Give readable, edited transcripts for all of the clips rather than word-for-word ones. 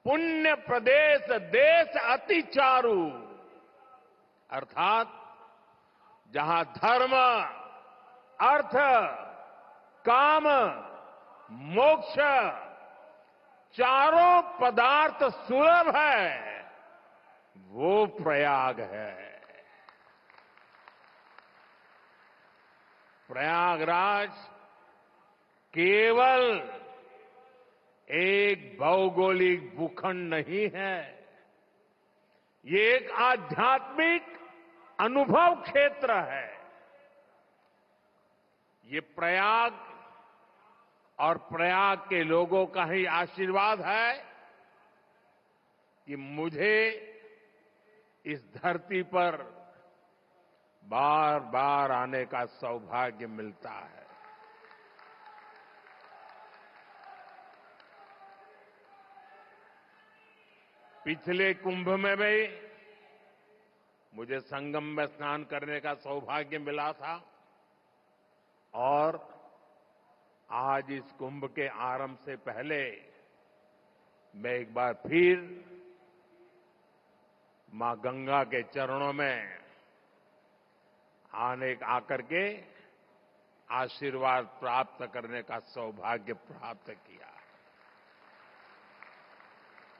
पुण्य प्रदेश देश अति चारु, अर्थात जहां धर्म, अर्थ, काम, मोक्ष चारों पदार्थ सुलभ है, वो प्रयाग है। प्रयागराज केवल एक भौगोलिक भूखंड नहीं है, ये एक आध्यात्मिक अनुभव क्षेत्र है। ये प्रयाग और प्रयाग के लोगों का ही आशीर्वाद है कि मुझे इस धरती पर बार बार आने का सौभाग्य मिलता है। पिछले कुंभ में भी मुझे संगम में स्नान करने का सौभाग्य मिला था और आज इस कुंभ के आरंभ से पहले मैं एक बार फिर मां गंगा के चरणों में आकर के आशीर्वाद प्राप्त करने का सौभाग्य प्राप्त किया।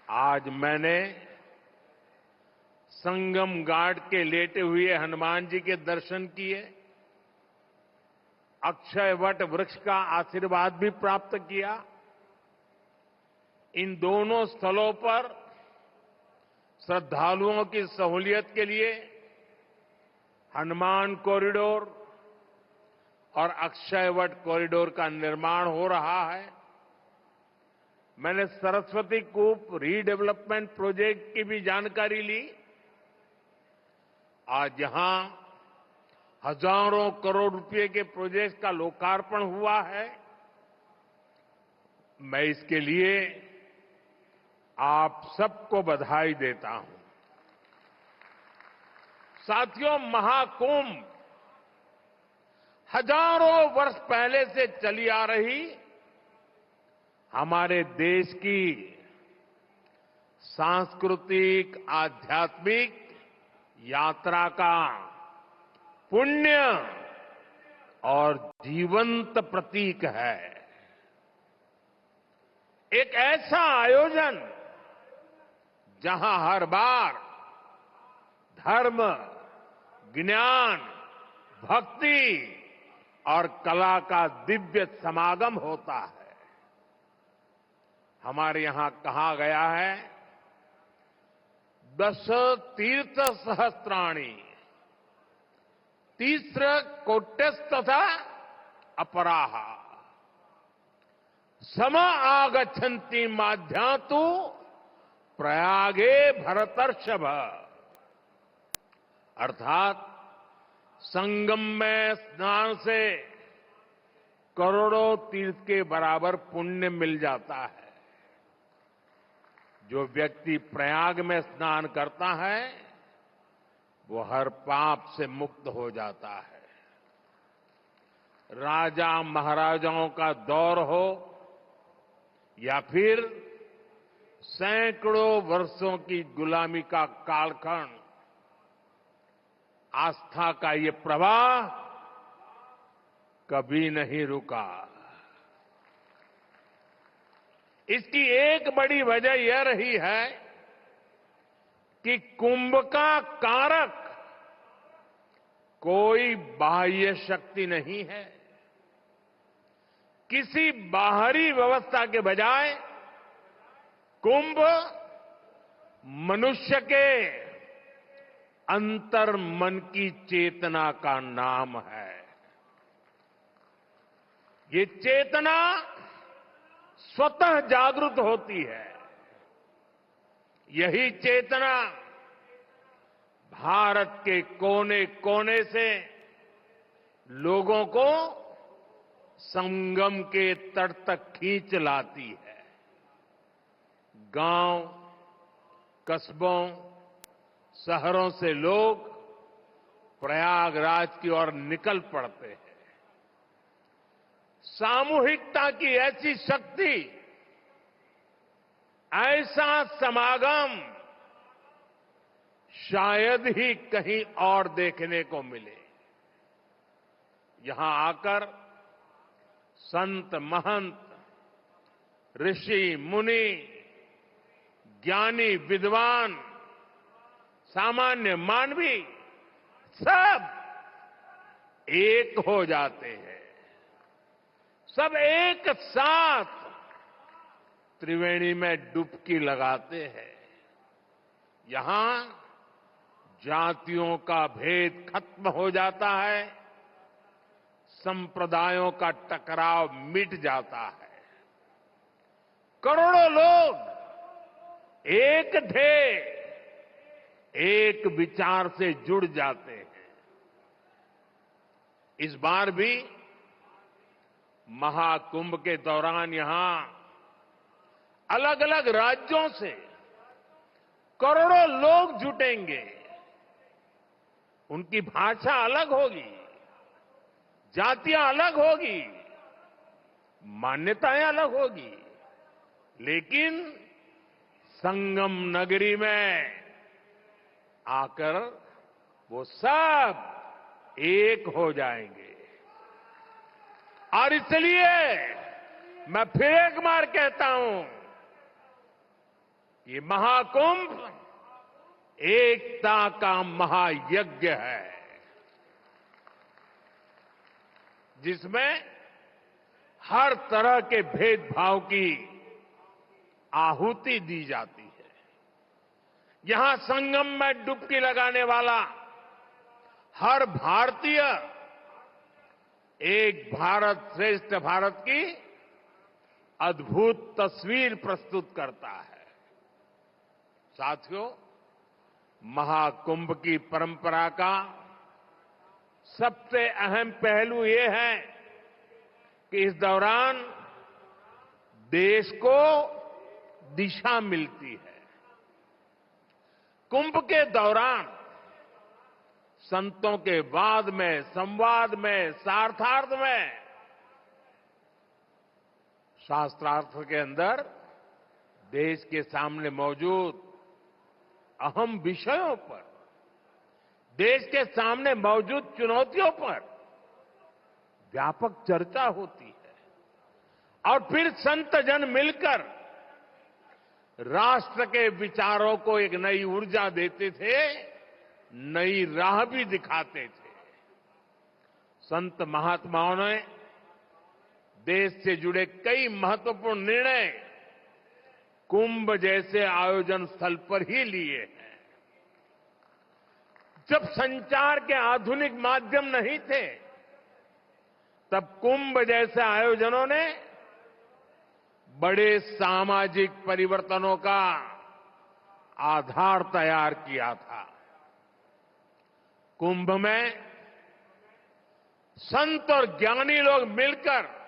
आज मैंने संगम घाट के लेटे हुए हनुमान जी के दर्शन किए, अक्षय वट वृक्ष का आशीर्वाद भी प्राप्त किया। इन दोनों स्थलों पर श्रद्धालुओं की सहूलियत के लिए हनुमान कॉरिडोर और अक्षय वट कॉरिडोर का निर्माण हो रहा है। मैंने सरस्वती कूप रीडेवलपमेंट प्रोजेक्ट की भी जानकारी ली। आज यहां हजारों करोड़ रुपए के प्रोजेक्ट का लोकार्पण हुआ है। मैं इसके लिए आप सबको बधाई देता हूं। साथियों, महाकुंभ हजारों वर्ष पहले से चली आ रही हमारे देश की सांस्कृतिक आध्यात्मिक यात्रा का पुण्य और जीवंत प्रतीक है। एक ऐसा आयोजन जहां हर बार धर्म, ज्ञान, भक्ति और कला का दिव्य समागम होता है। हमारे यहां कहा गया है, दश तीर्थ सहस्त्राणि तीस्र कोट्यस्तथा अपराहा सम आगच्छन्ति माध्यातु प्रयागे भरतर्षभ। अर्थात संगम में स्नान से करोड़ों तीर्थ के बराबर पुण्य मिल जाता है। जो व्यक्ति प्रयाग में स्नान करता है वो हर पाप से मुक्त हो जाता है। राजा महाराजाओं का दौर हो या फिर सैकड़ों वर्षों की गुलामी का कालखंड, आस्था का ये प्रवाह कभी नहीं रुका। इसकी एक बड़ी वजह यह रही है कि कुंभ का कारक कोई बाह्य शक्ति नहीं है। किसी बाहरी व्यवस्था के बजाय कुंभ मनुष्य के अंतर मन की चेतना का नाम है। ये चेतना स्वतः जागृत होती है। यही चेतना भारत के कोने कोने से लोगों को संगम के तट तक खींच लाती है। गांव, कस्बों, शहरों से लोग प्रयागराज की ओर निकल पड़ते हैं। सामूहिकता की ऐसी शक्ति ऐसा समागम शायद ही कहीं और देखने को मिले। यहां आकर संत महंत, ऋषि मुनि, ज्ञानी विद्वान, सामान्य मानवी सब एक हो जाते हैं। सब एक साथ त्रिवेणी में डुबकी लगाते हैं। यहां जातियों का भेद खत्म हो जाता है, संप्रदायों का टकराव मिट जाता है। करोड़ों लोग एक थे, एक विचार से जुड़ जाते हैं। इस बार भी महाकुंभ के दौरान यहां अलग अलग राज्यों से करोड़ों लोग जुटेंगे। उनकी भाषा अलग होगी, जातियां अलग होगी, मान्यताएं अलग होगी, लेकिन संगम नगरी में आकर वो सब एक हो जाएंगे। और इसलिए मैं फिर एक बार कहता हूं, ये महाकुंभ एकता का महायज्ञ है, जिसमें हर तरह के भेदभाव की आहुति दी जाती है। यहां संगम में डुबकी लगाने वाला हर भारतीय एक भारत श्रेष्ठ भारत की अद्भुत तस्वीर प्रस्तुत करता है। साथियों, महाकुंभ की परंपरा का सबसे अहम पहलू ये है कि इस दौरान देश को दिशा मिलती है। कुंभ के दौरान संतों के वाद में, संवाद में, सार्थार्थ में, शास्त्रार्थ के अंदर देश के सामने मौजूद अहम विषयों पर, देश के सामने मौजूद चुनौतियों पर व्यापक चर्चा होती है। और फिर संत जन मिलकर राष्ट्र के विचारों को एक नई ऊर्जा देते थे, नई राह भी दिखाते थे। संत महात्माओं ने देश से जुड़े कई महत्वपूर्ण निर्णय कुंभ जैसे आयोजन स्थल पर ही लिए हैं। जब संचार के आधुनिक माध्यम नहीं थे, तब कुंभ जैसे आयोजनों ने बड़े सामाजिक परिवर्तनों का आधार तैयार किया था। कुंभ में संत और ज्ञानी लोग मिलकर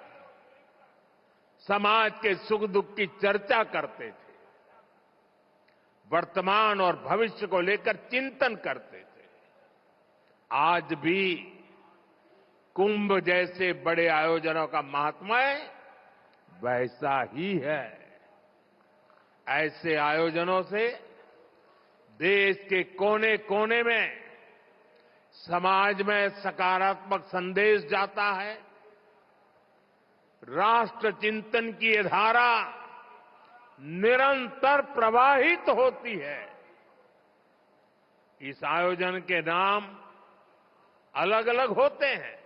समाज के सुख दुख की चर्चा करते थे, वर्तमान और भविष्य को लेकर चिंतन करते थे। आज भी कुंभ जैसे बड़े आयोजनों का महात्म्य वैसा ही है। ऐसे आयोजनों से देश के कोने कोने में समाज में सकारात्मक संदेश जाता है। राष्ट्र चिंतन की ये धारा निरंतर प्रवाहित होती है। इस आयोजन के नाम अलग अलग होते हैं,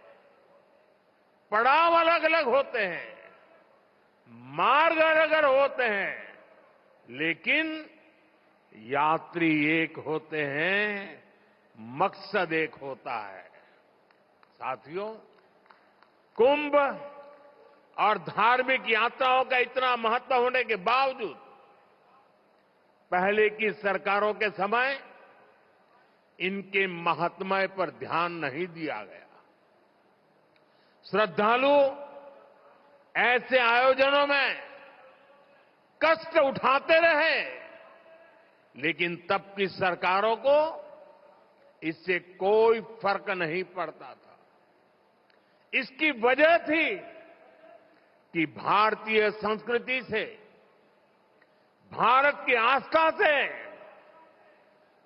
पड़ाव अलग अलग होते हैं, मार्ग अलग अलग होते हैं, लेकिन यात्री एक होते हैं, मकसद एक होता है। साथियों, कुंभ और धार्मिक यात्राओं का इतना महत्व होने के बावजूद पहले की सरकारों के समय इनके महात्म्य पर ध्यान नहीं दिया गया। श्रद्धालु ऐसे आयोजनों में कष्ट उठाते रहे, लेकिन तब की सरकारों को इससे कोई फर्क नहीं पड़ता था। इसकी वजह थी कि भारतीय संस्कृति से भारत की आस्था से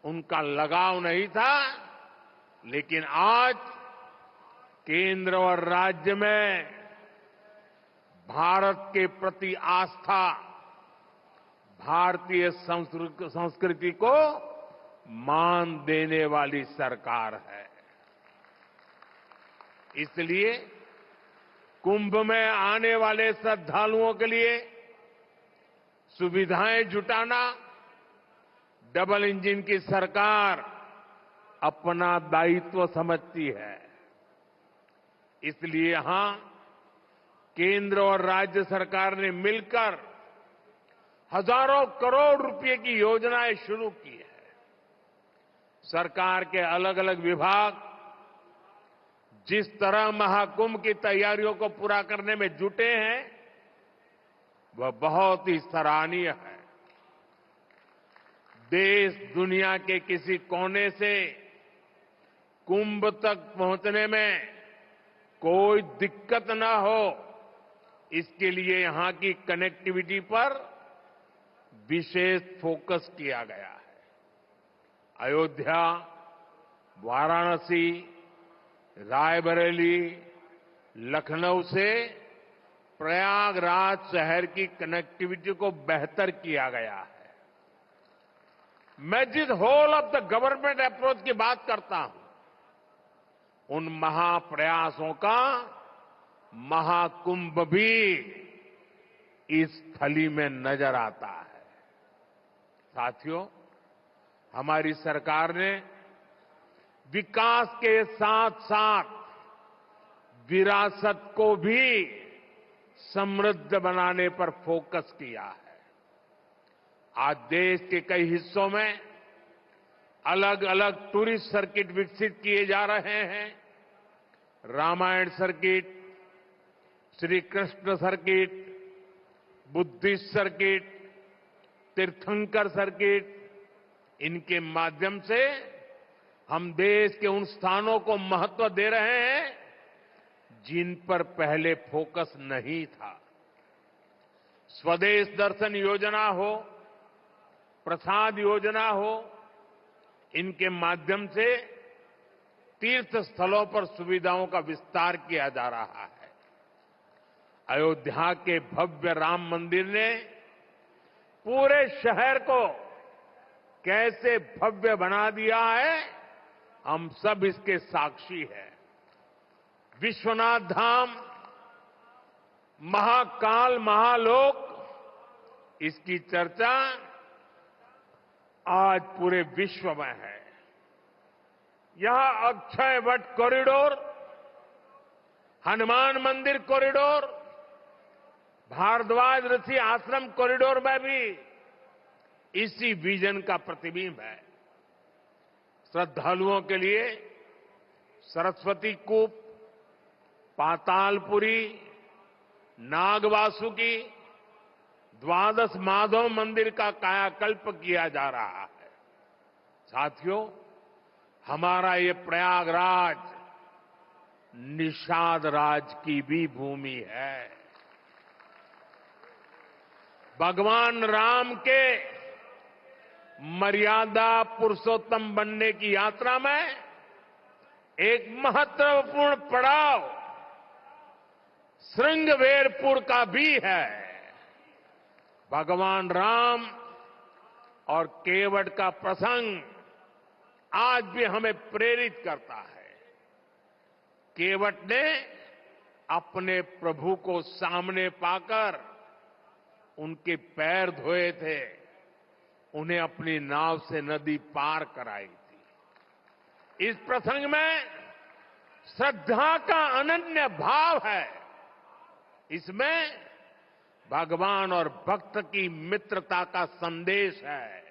उनका लगाव नहीं था, लेकिन आज केंद्र और राज्य में भारत के प्रति आस्था, भारतीय संस्कृति को मान देने वाली सरकार है। इसलिए कुंभ में आने वाले श्रद्धालुओं के लिए सुविधाएं जुटाना डबल इंजन की सरकार अपना दायित्व समझती है। इसलिए यहां केंद्र और राज्य सरकार ने मिलकर हजारों करोड़ रुपए की योजनाएं शुरू की है। सरकार के अलग अलग विभाग जिस तरह महाकुंभ की तैयारियों को पूरा करने में जुटे हैं, वह बहुत ही सराहनीय है। देश दुनिया के किसी कोने से कुंभ तक पहुंचने में कोई दिक्कत न हो, इसके लिए यहां की कनेक्टिविटी पर विशेष फोकस किया गया है। अयोध्या, वाराणसी, रायबरेली, लखनऊ से प्रयागराज शहर की कनेक्टिविटी को बेहतर किया गया है। मैं जिस whole of the government approach की बात करता हूं, उन महाप्रयासों का महाकुंभ भी इस थली में नजर आता है। साथियों, हमारी सरकार ने विकास के साथ साथ विरासत को भी समृद्ध बनाने पर फोकस किया है। आज देश के कई हिस्सों में अलग अलग टूरिस्ट सर्किट विकसित किए जा रहे हैं। Ramayan circuit, Shri Krishna circuit, Buddhist circuit, Tirthankar circuit, इनके माध्यम से हम देश के उन स्थानों को महत्व दे रहे हैं जिन पर पहले फोकस नहीं था। स्वदेश दर्शन योजना हो, प्रसाद योजना हो, इनके माध्यम से तीर्थ स्थलों पर सुविधाओं का विस्तार किया जा रहा है। अयोध्या के भव्य राम मंदिर ने पूरे शहर को कैसे भव्य बना दिया है, हम सब इसके साक्षी हैं। विश्वनाथ धाम, महाकाल, महालोक, इसकी चर्चा आज पूरे विश्व में है। यहां अक्षय वट कॉरिडोर, हनुमान मंदिर कॉरिडोर, भारद्वाज ऋषि आश्रम कॉरिडोर में भी इसी विजन का प्रतिबिंब है। श्रद्धालुओं के लिए सरस्वती कूप, पातालपुरी, नागवासुकी, द्वादश माधव मंदिर का कायाकल्प किया जा रहा है। साथियों, हमारा ये प्रयागराज निषाद राज की भी भूमि है। भगवान राम के मर्यादा पुरुषोत्तम बनने की यात्रा में एक महत्वपूर्ण पड़ाव श्रृंगवेरपुर का भी है। भगवान राम और केवट का प्रसंग आज भी हमें प्रेरित करता है। केवट ने अपने प्रभु को सामने पाकर उनके पैर धोए थे, उन्हें अपनी नाव से नदी पार कराई थी। इस प्रसंग में श्रद्धा का अनन्य भाव है। इसमें भगवान और भक्त की मित्रता का संदेश है।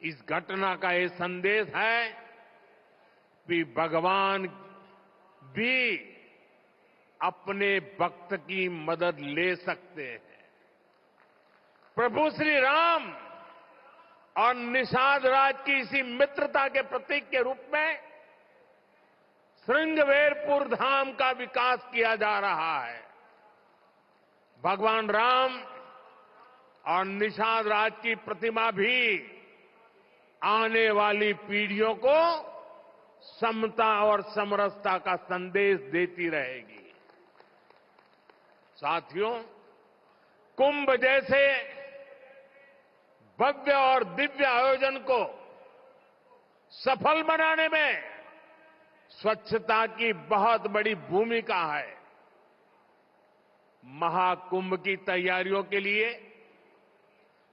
इस घटना का ये संदेश है कि भगवान भी अपने भक्त की मदद ले सकते हैं। प्रभु श्री राम और निषाद राज की इसी मित्रता के प्रतीक के रूप में श्रृंगवेरपुर धाम का विकास किया जा रहा है। भगवान राम और निषाद राज की प्रतिमा भी आने वाली पीढ़ियों को समता और समरसता का संदेश देती रहेगी। साथियों, कुंभ जैसे भव्य और दिव्य आयोजन को सफल बनाने में स्वच्छता की बहुत बड़ी भूमिका है। महाकुंभ की तैयारियों के लिए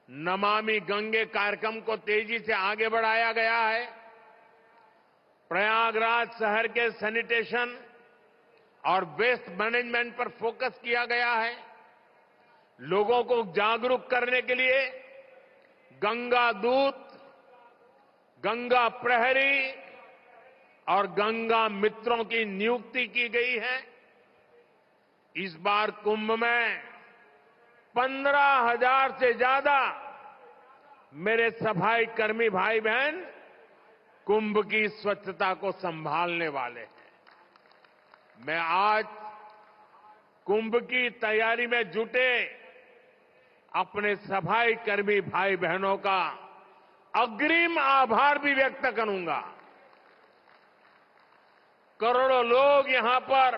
नमामि गंगे कार्यक्रम को तेजी से आगे बढ़ाया गया है। प्रयागराज शहर के सैनिटेशन और वेस्ट मैनेजमेंट पर फोकस किया गया है। लोगों को जागरूक करने के लिए गंगा दूत, गंगा प्रहरी और गंगा मित्रों की नियुक्ति की गई है। इस बार कुंभ में 15,000 से ज्यादा मेरे सफाई कर्मी भाई बहन कुंभ की स्वच्छता को संभालने वाले हैं। मैं आज कुंभ की तैयारी में जुटे अपने सफाई कर्मी भाई बहनों का अग्रिम आभार भी व्यक्त करूंगा। करोड़ों लोग यहां पर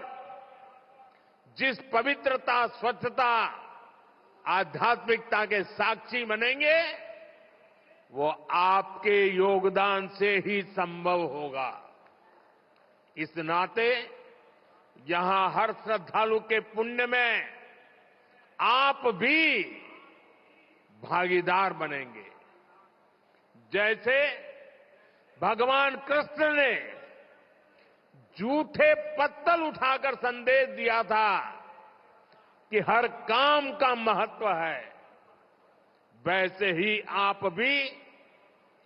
जिस पवित्रता, स्वच्छता, आध्यात्मिकता के साक्षी बनेंगे, वो आपके योगदान से ही संभव होगा। इस नाते यहां हर श्रद्धालु के पुण्य में आप भी भागीदार बनेंगे। जैसे भगवान कृष्ण ने झूठे पत्तल उठाकर संदेश दिया था कि हर काम का महत्व है, वैसे ही आप भी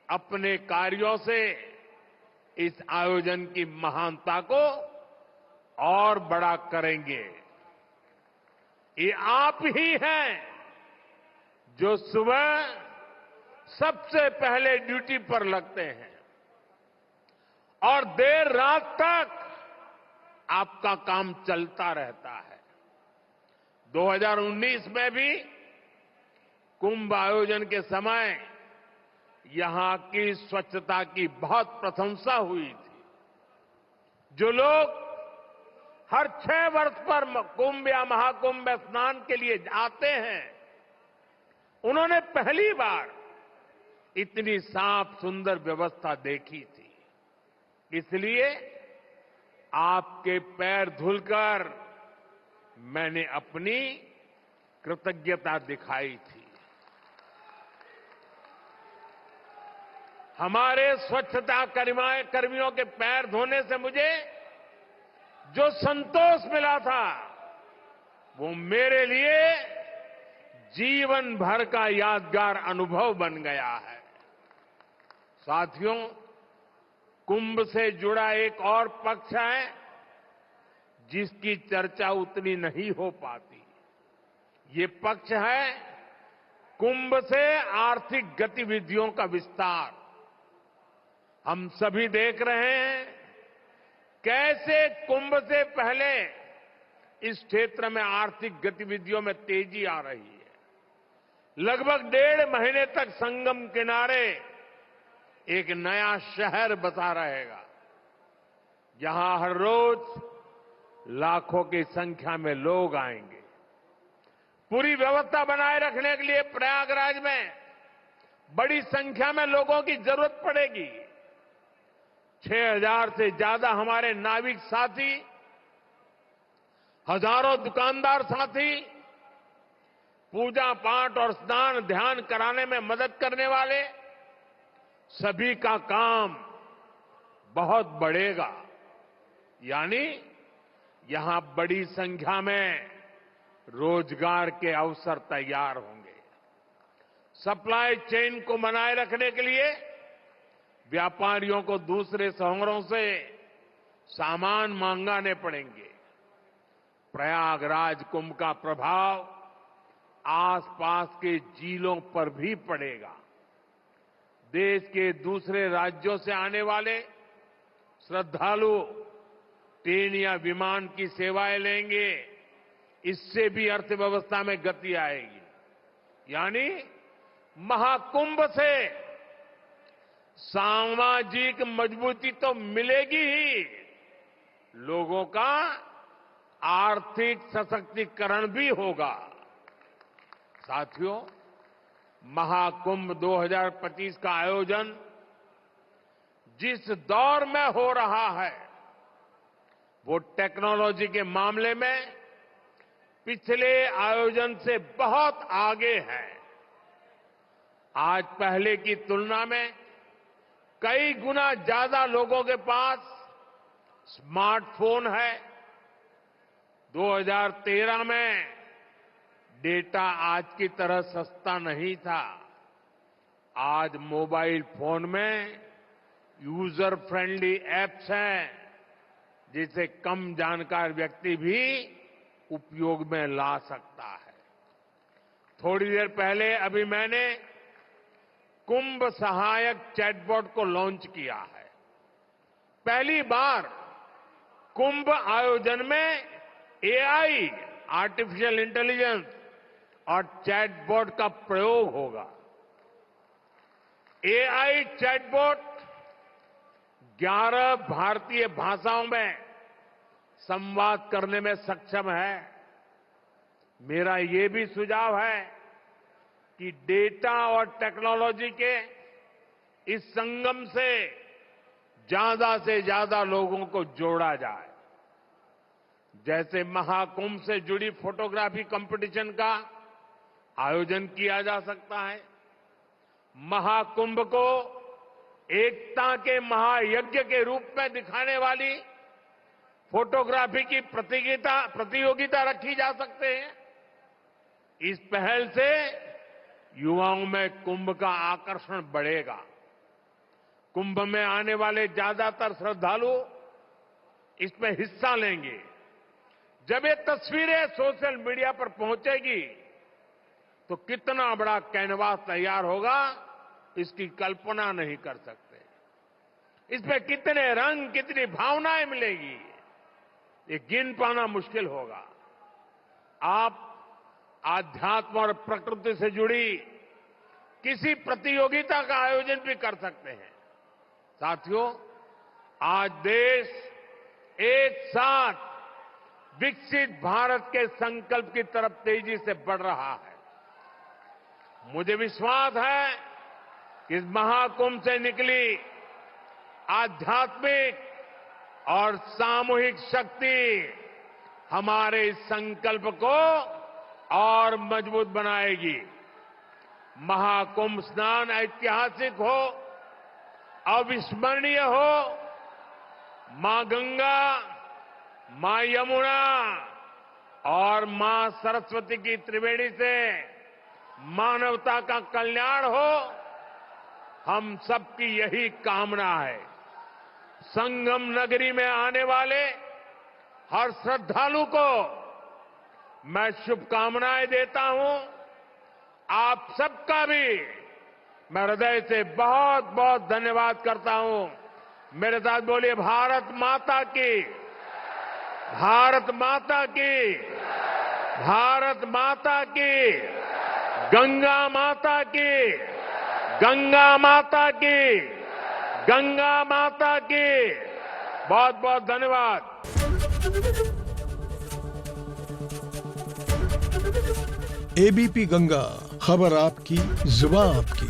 अपने कार्यों से इस आयोजन की महानता को और बड़ा करेंगे। ये आप ही हैं जो सुबह सबसे पहले ड्यूटी पर लगते हैं और देर रात तक आपका काम चलता रहता है। 2019 में भी कुंभ आयोजन के समय यहां की स्वच्छता की बहुत प्रशंसा हुई थी। जो लोग हर 6 वर्ष पर कुंभ या महाकुंभ में स्नान के लिए आते हैं, उन्होंने पहली बार इतनी साफ सुंदर व्यवस्था देखी थी। इसलिए आपके पैर धुलकर मैंने अपनी कृतज्ञता दिखाई थी। हमारे स्वच्छता कर्मियों के पैर धोने से मुझे जो संतोष मिला था, वो मेरे लिए जीवन भर का यादगार अनुभव बन गया है। साथियों, कुंभ से जुड़ा एक और पक्ष है जिसकी चर्चा उतनी नहीं हो पाती। ये पक्ष है कुंभ से आर्थिक गतिविधियों का विस्तार। हम सभी देख रहे हैं कैसे कुंभ से पहले इस क्षेत्र में आर्थिक गतिविधियों में तेजी आ रही है। लगभग 1.5 महीने तक संगम किनारे एक नया शहर बसा रहेगा, जहां हर रोज लाखों की संख्या में लोग आएंगे। पूरी व्यवस्था बनाए रखने के लिए प्रयागराज में बड़ी संख्या में लोगों की जरूरत पड़ेगी। 6,000 से ज्यादा हमारे नाविक साथी, हजारों दुकानदार साथी, पूजा पाठ और स्नान ध्यान कराने में मदद करने वाले सभी का काम बहुत बढ़ेगा। यानी यहां बड़ी संख्या में रोजगार के अवसर तैयार होंगे। सप्लाई चेन को बनाए रखने के लिए व्यापारियों को दूसरे शहरों से सामान मंगाने पड़ेंगे। प्रयागराज कुंभ का प्रभाव आसपास के जिलों पर भी पड़ेगा। देश के दूसरे राज्यों से आने वाले श्रद्धालु ट्रेन या विमान की सेवाएं लेंगे। इससे भी अर्थव्यवस्था में गति आएगी। यानी महाकुंभ से सामाजिक मजबूती तो मिलेगी ही, लोगों का आर्थिक सशक्तिकरण भी होगा। साथियों, महाकुंभ 2025 का आयोजन जिस दौर में हो रहा है, वो टेक्नोलॉजी के मामले में पिछले आयोजन से बहुत आगे है। आज पहले की तुलना में कई गुना ज्यादा लोगों के पास स्मार्टफोन है। 2013 में डेटा आज की तरह सस्ता नहीं था। आज मोबाइल फोन में यूजर फ्रेंडली ऐप्स हैं, जिसे कम जानकार व्यक्ति भी उपयोग में ला सकता है। थोड़ी देर पहले अभी मैंने कुंभ सहायक चैटबॉट को लॉन्च किया है। पहली बार कुंभ आयोजन में एआई, आर्टिफिशियल इंटेलिजेंस और चैटबॉट का प्रयोग होगा। एआई चैटबॉट 11 भारतीय भाषाओं में संवाद करने में सक्षम है। मेरा ये भी सुझाव है कि डेटा और टेक्नोलॉजी के इस संगम से ज्यादा लोगों को जोड़ा जाए। जैसे महाकुंभ से जुड़ी फोटोग्राफी कंपटीशन का आयोजन किया जा सकता है। महाकुंभ को एकता के महायज्ञ के रूप में दिखाने वाली फोटोग्राफी की प्रतियोगिता रखी जा सकते हैं। इस पहल से युवाओं में कुंभ का आकर्षण बढ़ेगा। कुंभ में आने वाले ज्यादातर श्रद्धालु इसमें हिस्सा लेंगे। जब ये तस्वीरें सोशल मीडिया पर पहुंचेगी तो कितना बड़ा कैनवास तैयार होगा, इसकी कल्पना नहीं कर सकते। इसमें कितने रंग, कितनी भावनाएं मिलेगी, ये गिन पाना मुश्किल होगा। आप आध्यात्म और प्रकृति से जुड़ी किसी प्रतियोगिता का आयोजन भी कर सकते हैं। साथियों, आज देश एक साथ विकसित भारत के संकल्प की तरफ तेजी से बढ़ रहा है। मुझे विश्वास है कि इस महाकुंभ से निकली आध्यात्मिक और सामूहिक शक्ति हमारे इस संकल्प को और मजबूत बनाएगी। महाकुंभ स्नान ऐतिहासिक हो, अविस्मरणीय हो, मां गंगा, मां यमुना और मां सरस्वती की त्रिवेणी से मानवता का कल्याण हो, हम सबकी यही कामना है। संगम नगरी में आने वाले हर श्रद्धालु को मैं शुभकामनाएं देता हूं। आप सबका भी मैं हृदय से बहुत बहुत धन्यवाद करता हूं। मेरे साथ बोलिए, भारत माता की, भारत माता की, भारत माता की, गंगा माता की, गंगा माता की, गंगा माता की। बहुत बहुत धन्यवाद। एबीपी गंगा, खबर आपकी, जुबान आपकी।